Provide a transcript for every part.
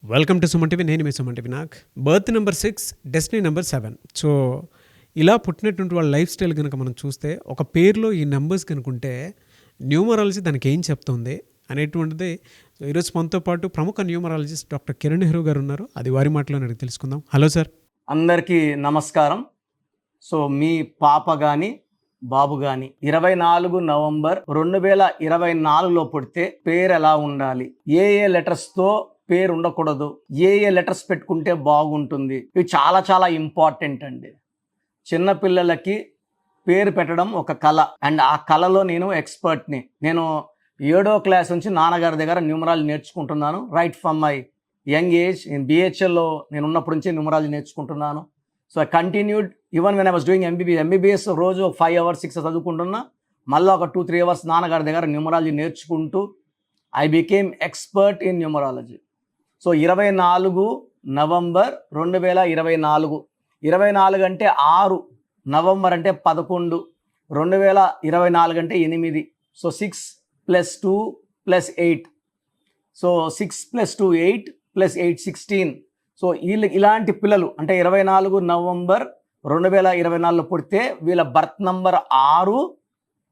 Welcome to Suman TV. నేను మీ Suman TV. నాకు birth number 6, destiny number 7. So ఇలా పుట్టినటువంటి వాళ్ళ లైఫ్ స్టైల్ కనుక మనం చూస్తే ఒక పేరులో ఈ నెంబర్స్ కనుకుంటే న్యూమరాలజీ దానికి ఏం చెప్తుంది అనేటువంటిది. సో ఈరోజు మనతో పాటు ప్రముఖ న్యూమరాలజిస్ట్ డాక్టర్ కిరణ్ నెహ్రూ గారు ఉన్నారు. అది వారి మాటలో అడిగి తెలుసుకుందాం. Hello sir. అందరికీ నమస్కారం. సో మీ పాప కానీ బాబు కానీ 24 నవంబర్ 2024లో పుడితే పేరు ఎలా ఉండాలి, ఏ లెటర్స్తో పేరు ఉండకూడదు, ఏ లెటర్స్ పెట్టుకుంటే బాగుంటుంది, ఇవి చాలా చాలా ఇంపార్టెంట్ అండి. చిన్నపిల్లలకి పేరు పెట్టడం ఒక కళ, అండ్ ఆ కళలో నేను ఎక్స్పర్ట్ని. నేను 7వ క్లాస్ నుంచి నాన్నగారి దగ్గర న్యూమరాలజీ నేర్చుకుంటున్నాను. Right from my young age. నేను బిహెచ్ఎల్లో నేను ఉన్నప్పటి నుంచి న్యూమరాలజీ నేర్చుకుంటున్నాను. So I continued even when I was doing MBBS. రోజు 5 hours 6 hours చదువుకుంటున్నా, మళ్ళీ ఒక 2-3 hours నాన్నగారి దగ్గర న్యూమరాలజీ నేర్చుకుంటూ I became expert in numerology. So 24 November 2024, 24 అంటే 6, నవంబర్ అంటే 11, 2024 అంటే 8. సో 6 + 2 + 8. సో 6 + 2 8 + 8 16. సో ఇలాంటి పిల్లలు అంటే 24 నవంబర్ 2024లో పుడితే వీళ్ళ birth number 6,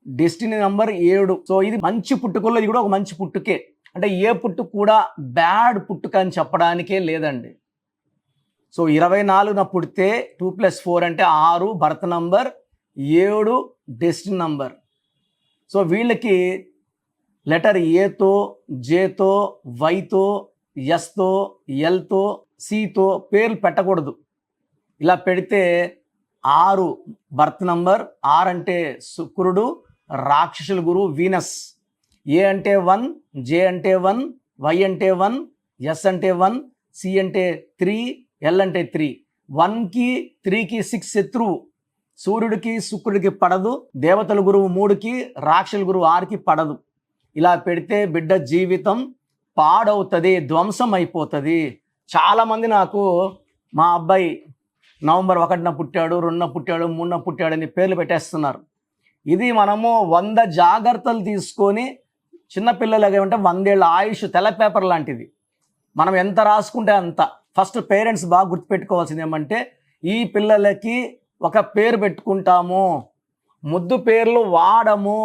destiny number 7. So ఇది మంచి పుట్టుకల్లో ఇది కూడా ఒక మంచి పుట్టుకే. అంటే ఏ పుట్టుక కూడా బ్యాడ్ పుట్టుక అని చెప్పడానికే లేదండి. సో 24న పుడితే 2 + 4 అంటే 6, birth number 7, destiny number. So వీళ్ళకి లెటర్ ఏతో, జేతో, వైతో, ఎస్తో, ఎల్తో, సితో పేర్లు పెట్టకూడదు. ఇలా పెడితే 6 బర్త్ నంబర్, 6 అంటే శుక్రుడు, రాక్షసుల గురువు వీనస్. ఏ అంటే 1, జే అంటే 1, వై అంటే 1, ఎస్ అంటే 1, సి అంటే 3, ఎల్ అంటే 3. 1కి 3కి 6 శత్రువు. సూర్యుడికి శుక్రుడికి పడదు. దేవతల గురువు 3కి, రాక్షసుల గురువు 6కి పడదు. ఇలా పెడితే బిడ్డ జీవితం పాడవుతుంది, ధ్వంసం అయిపోతుంది. చాలామంది నాకు మా అబ్బాయి నవంబర్ 1న పుట్టాడు, 2న పుట్టాడు, 3న పుట్టాడు అని పేర్లు పెట్టేస్తున్నారు. ఇది మనము 100 జాగ్రత్తలు తీసుకొని చిన్నపిల్లలకి ఏమంటే 100 ఏళ్ళ ఆయుష్ తెల్ల పేపర్ లాంటిది. మనం ఎంత రాసుకుంటే అంత. ఫస్ట్ పేరెంట్స్ బాగా గుర్తుపెట్టుకోవాల్సింది ఏమంటే ఈ పిల్లలకి ఒక పేరు పెట్టుకుంటాము, ముద్దు పేర్లు వాడము.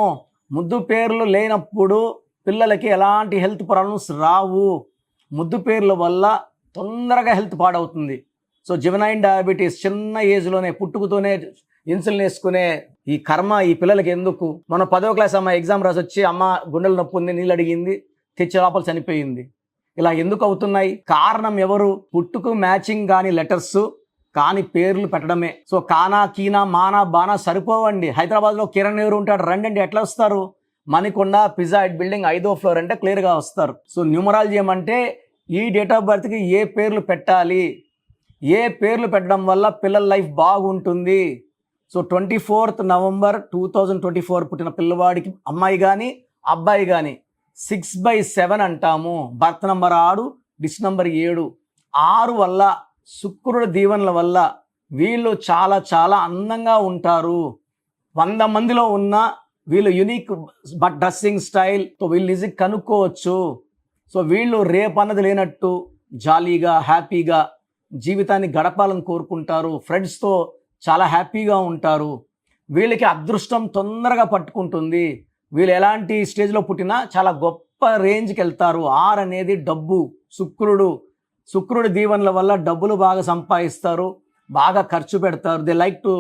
ముద్దు పేర్లు లేనప్పుడు పిల్లలకి ఎలాంటి హెల్త్ ప్రాబ్లమ్స్ రావు. ముద్దు పేర్ల వల్ల తొందరగా హెల్త్ పాడవుతుంది. సో జెవెనైన్ డయాబెటీస్ చిన్న ఏజ్లోనే పుట్టుకతోనే ఇన్సులిన్ వేసుకునే ఈ కర్మ ఈ పిల్లలకి ఎందుకు? మన 10వ క్లాస్ అమ్మ ఎగ్జామ్ రాసి వచ్చి అమ్మ గుండెలు నొప్పి ఉంది, నీళ్ళు అడిగింది, తెచ్చి లోపల చనిపోయింది. ఇలా ఎందుకు అవుతున్నాయి? కారణం ఎవరు? పుట్టుకు మ్యాచింగ్ కాని లెటర్స్ కాని పేర్లు పెట్టడమే. సో కానా, కీనా, మానా, బానా సరిపోవండి. హైదరాబాద్లో కిరణ్ నెహ్రూ ఉంటాడు, రండి. ఎట్లా వస్తారు? మణికొండ పిజ్జా హట్ బిల్డింగ్ 5వ ఫ్లోర్ అంటే క్లియర్గా వస్తారు. సో న్యూమరాలజీ ఏమంటే ఈ డేట్ ఆఫ్ బర్త్కి ఏ పేర్లు పెట్టాలి, ఏ పేర్లు పెట్టడం వల్ల పిల్లల లైఫ్ బాగుంటుంది. సో 24th నవంబర్ 2024 పుట్టిన పిల్లవాడికి అమ్మాయి కానీ అబ్బాయి కానీ 6/7 అంటాము. బర్త్ నంబర్ 6, డిస్ నంబర్ 7. 6 వల్ల శుక్రుడి దీవెనల వల్ల వీళ్ళు చాలా చాలా అందంగా ఉంటారు. 100 మందిలో ఉన్న వీళ్ళు యునిక్ బట్ డ్రెస్సింగ్ స్టైల్తో వీళ్ళు నిజంగా కనుక్కోవచ్చు. సో వీళ్ళు రేపన్నది లేనట్టు జాలీగా హ్యాపీగా జీవితాన్ని గడపాలని కోరుకుంటారు. ఫ్రెండ్స్తో చాలా హ్యాపీగా ఉంటారు. వీళ్ళకి అదృష్టం తొందరగా పట్టుకుంటుంది. వీళ్ళు ఎలాంటి స్టేజ్లో పుట్టినా చాలా గొప్ప రేంజ్కి వెళ్తారు. 6 అనేది డబ్బు. శుక్రుడి దీవెనల వల్ల డబ్బులు బాగా సంపాదిస్తారు, బాగా ఖర్చు పెడతారు. They like to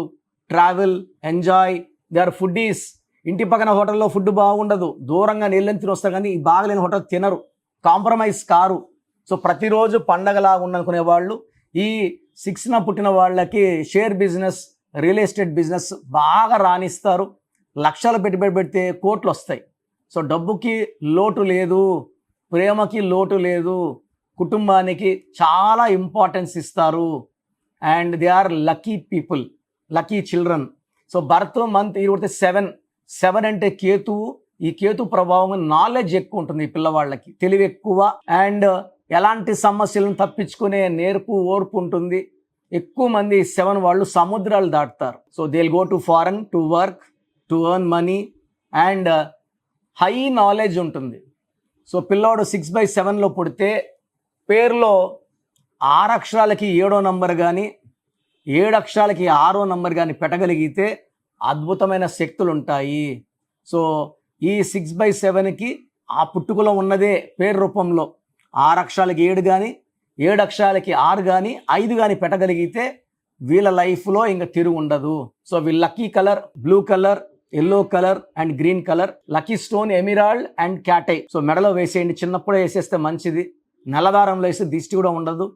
travel, enjoy. They are foodies. ఇంటి పక్కన హోటల్లో ఫుడ్ బాగుండదు, దూరంగా నీళ్ళని తిని వస్తారు, కానీ ఈ బాగలేని హోటల్ తినరు, కాంప్రమైజ్ కారు. సో ప్రతిరోజు పండగలాగా ఉండనుకునే వాళ్ళు ఈ 6న పుట్టిన వాళ్ళకి share business, real estate business బాగా రాణిస్తారు. లక్షలు పెట్టుబడి పెడితే కోట్లు వస్తాయి. సో డబ్బుకి లోటు లేదు, ప్రేమకి లోటు లేదు, కుటుంబానికి చాలా ఇంపార్టెన్స్ ఇస్తారు. And they are lucky people, lucky children. So birth month ఇది 7 అంటే కేతువు. ఈ కేతు ప్రభావం నాలెడ్జ్ ఎక్కువ ఉంటుంది ఈ పిల్లవాళ్ళకి, తెలివి ఎక్కువ, అండ్ ఎలాంటి సమస్యలను తప్పించుకునే నేర్పు, ఓర్పు ఉంటుంది. ఎక్కువ మంది 7 వాళ్ళు సముద్రాలు దాటుతారు. So they will go to foreign to work, to earn money, and high knowledge ఉంటుంది. సో పిల్లోడు 6/7లో పుడితే పేరులో 6 అక్షరాలకి 7వ నంబర్ కానీ 7 అక్షరాలకి 6వ నంబర్ కానీ పెట్టగలిగితే అద్భుతమైన శక్తులు ఉంటాయి. సో ఈ 6/7కి ఆ పుట్టుకలో ఉన్నదే పేరు రూపంలో 6 అక్షరాలకి 7 కానీ 7 అక్షరాలకి 6 కానీ 5 కానీ పెట్టగలిగితే వీళ్ళ లైఫ్లో ఇంకా తిరుగు ఉండదు. సో వీళ్ళ lucky colour blue colour, yellow colour and green colour. Lucky stone emerald and cat's eye. So మెడలో వేసేయండి, చిన్నప్పుడే వేసేస్తే మంచిది. నల్లదారంలో వేస్తే దిష్టి కూడా ఉండదు.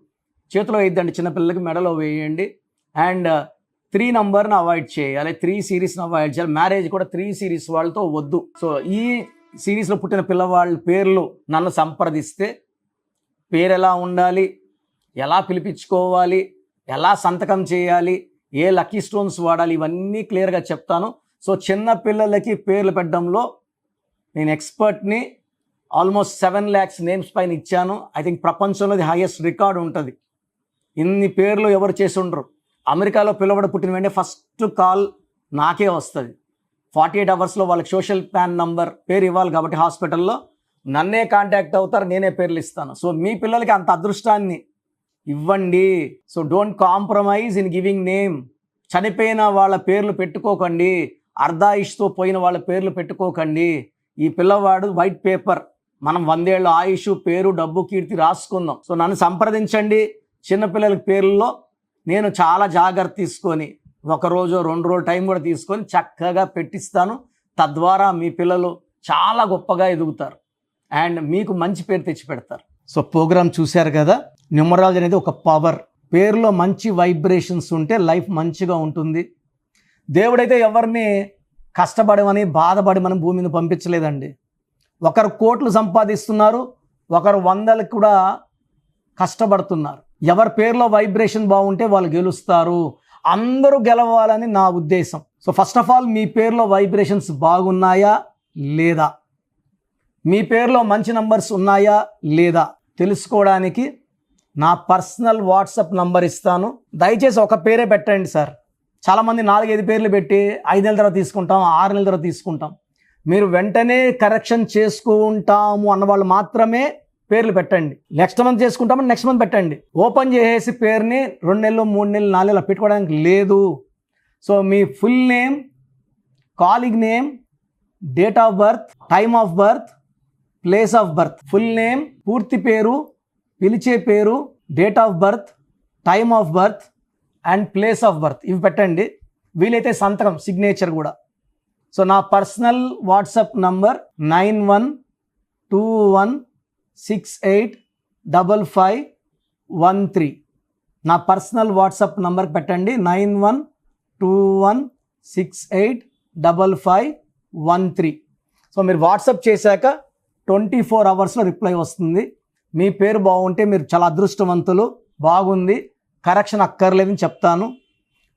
చేతిలో వేద్దండి, చిన్నపిల్లలకి మెడలో వేయండి. అండ్ 3 నంబర్ని అవాయిడ్ చేయాలి, 3 సిరీస్ని అవాయిడ్ చేయాలి. మ్యారేజ్ కూడా 3 సిరీస్ వాళ్ళతో వద్దు. సో ఈ సిరీస్లో పుట్టిన పిల్లవాళ్ళ పేర్లు నన్ను సంప్రదిస్తే పేరు ఎలా ఉండాలి, ఎలా పిలిపించుకోవాలి, ఎలా సంతకం చేయాలి, ఏ లక్కీ స్టోన్స్ వాడాలి, ఇవన్నీ క్లియర్గా చెప్తాను. సో చిన్న పిల్లలకి పేర్లు పెట్టడంలో నేను ఎక్స్పర్ట్ని. ఆల్మోస్ట్ 7 lakhs నేమ్స్ పైన ఇచ్చాను. ఐ థింక్ ప్రపంచంలో హైయెస్ట్ రికార్డు ఉంటుంది. ఇన్ని పేర్లు ఎవరు చేసి ఉండరు. అమెరికాలో పిల్లవాడు పుట్టిన వెంటనే ఫస్ట్ కాల్ నాకే వస్తుంది. 48 అవర్స్లో వాళ్ళకి సోషల్ ప్యాన్ నంబర్ పేరు ఇవ్వాలి కాబట్టి హాస్పిటల్లో నన్నే కాంటాక్ట్ అవుతారు, నేనే పేర్లు ఇస్తాను. సో మీ పిల్లలకి అంత అదృష్టాన్ని ఇవ్వండి. So don't compromise in giving name. చనిపోయిన వాళ్ళ పేర్లు పెట్టుకోకండి, అర్ధాయుష్తో పోయిన వాళ్ళ పేర్లు పెట్టుకోకండి. ఈ పిల్లవాడు వైట్ పేపర్, మనం 100 ఏళ్ళ ఆయుష్, పేరు, డబ్బు, కీర్తి రాసుకుందాం. సో నన్ను సంప్రదించండి. చిన్నపిల్లల పేర్లలో నేను చాలా జాగ్రత్త తీసుకొని 1 రోజు 2 రోజులు టైం కూడా తీసుకొని చక్కగా పెట్టిస్తాను. తద్వారా మీ పిల్లలు చాలా గొప్పగా ఎదుగుతారు అండ్ మీకు మంచి పేరు తెచ్చి పెడతారు. సో ప్రోగ్రామ్ చూశారు కదా. న్యూమరాలజీ అనేది ఒక పవర్. పేరులో మంచి వైబ్రేషన్స్ ఉంటే లైఫ్ మంచిగా ఉంటుంది. దేవుడైతే ఎవరిని కష్టపడమని బాధపడమని భూమి మీద పంపించలేదండి. ఒకరు కోట్లు సంపాదిస్తున్నారు, ఒకరు 100లకు కూడా కష్టపడుతున్నారు. ఎవరి పేరులో వైబ్రేషన్ బాగుంటే వాళ్ళు గెలుస్తారు. అందరూ గెలవాలని నా ఉద్దేశం. సో ఫస్ట్ ఆఫ్ ఆల్ మీ పేరులో వైబ్రేషన్స్ బాగున్నాయా లేదా, మీ పేరులో మంచి నంబర్స్ ఉన్నాయా లేదా తెలుసుకోవడానికి నా పర్సనల్ వాట్సాప్ నంబర్ ఇస్తాను. దయచేసి ఒక పేరే పెట్టండి సార్. చాలామంది 4-5 పేర్లు పెట్టి 5 నెలల తర్వాత తీసుకుంటాం, 6 నెలల తర్వాత తీసుకుంటాం. మీరు వెంటనే కరెక్షన్ చేసుకుంటాము అన్నవాళ్ళు మాత్రమే పేర్లు పెట్టండి. నెక్స్ట్ మంత్ చేసుకుంటామని నెక్స్ట్ మంత్ పెట్టండి. ఓపెన్ చేసేసి పేరుని 2 నెలలు 3 నెలలు 4 నెలలు పెట్టుకోవడానికి లేదు. So me full name, calling name, date of birth, time of birth, place of birth, full name, పూర్తి పేరు, పిలిచే పేరు, date of birth, time of birth and place of birth, ఇవి పెట్టండి. వీలైతే సంతకం, సిగ్నేచర్ కూడా. సో నా పర్సనల్ వాట్సాప్ నంబర్ 9121685513. నా పర్సనల్ వాట్సాప్ నంబర్ పెట్టండి 9121685513. సో మీరు వాట్సాప్ చేశాక 24 అవర్స్లో రిప్లై వస్తుంది. మీ పేరు బాగుంటే మీరు చాలా అదృష్టవంతులు. బాగుంది, కరెక్షన్ అక్కర్లేదని చెప్తాను.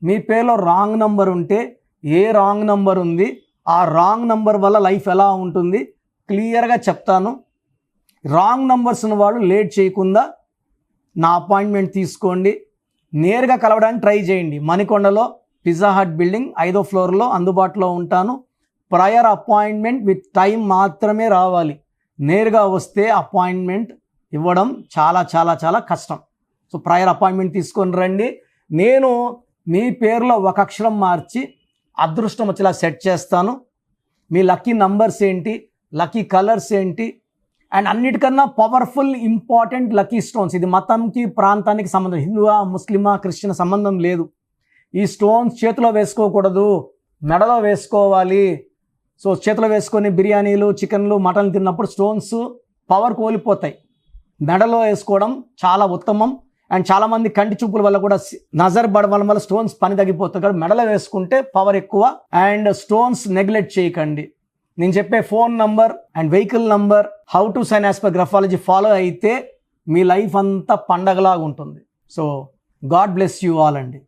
మీ పేరులో రాంగ్ నంబర్ ఉంటే ఏ రాంగ్ నంబర్ ఉంది, ఆ రాంగ్ నంబర్ వల్ల లైఫ్ ఎలా ఉంటుంది క్లియర్గా చెప్తాను. రాంగ్ నంబర్స్ ఉన్న వాళ్ళు లేట్ చేయకుండా నా అపాయింట్మెంట్ తీసుకోండి. నేరుగా కలవడానికి ట్రై చేయండి. మణికొండలో పిజ్జా హట్ బిల్డింగ్ 5వ ఫ్లోర్లో అందుబాటులో ఉంటాను. ప్రయర్ అపాయింట్మెంట్ విత్ టైం మాత్రమే రావాలి. నేరుగా వస్తే అపాయింట్మెంట్ ఇవ్వడం చాలా చాలా చాలా కష్టం. సో ప్రయర్ అపాయింట్మెంట్ తీసుకొని రండి. నేను మీ పేరులో ఒక అక్షరం మార్చి అదృష్టం వచ్చేలా సెట్ చేస్తాను. మీ లక్కీ నంబర్స్ ఏంటి, లక్కీ కలర్స్ ఏంటి అండ్ అన్నిటికన్నా పవర్ఫుల్ ఇంపార్టెంట్ లక్కీ స్టోన్స్. ఇది మతంకి ప్రాంతానికి సంబంధం, హిందువా ముస్లిమా క్రిస్టియన్ సంబంధం లేదు. ఈ స్టోన్స్ చేతిలో వేసుకోకూడదు, మెడలో వేసుకోవాలి. సో చేతిలో వేసుకొని బిర్యానీలు, చికెన్లు, మటన్లు తిన్నప్పుడు స్టోన్స్ పవర్ కోల్పోతాయి. మెడలో వేసుకోవడం చాలా ఉత్తమం. అండ్ చాలామంది కంటి చూపుల వల్ల కూడా నజర్ పడడం వల్ల స్టోన్స్ పని తగ్గిపోతుంది. కాబట్టి మెడలో వేసుకుంటే పవర్ ఎక్కువ. అండ్ స్టోన్స్ నెగ్లెక్ట్ చేయకండి. నేను చెప్పే phone number and vehicle number, how to sign as per graphology follow అయితే మీ లైఫ్ అంతా పండగలాగా ఉంటుంది. So God bless you all అండి.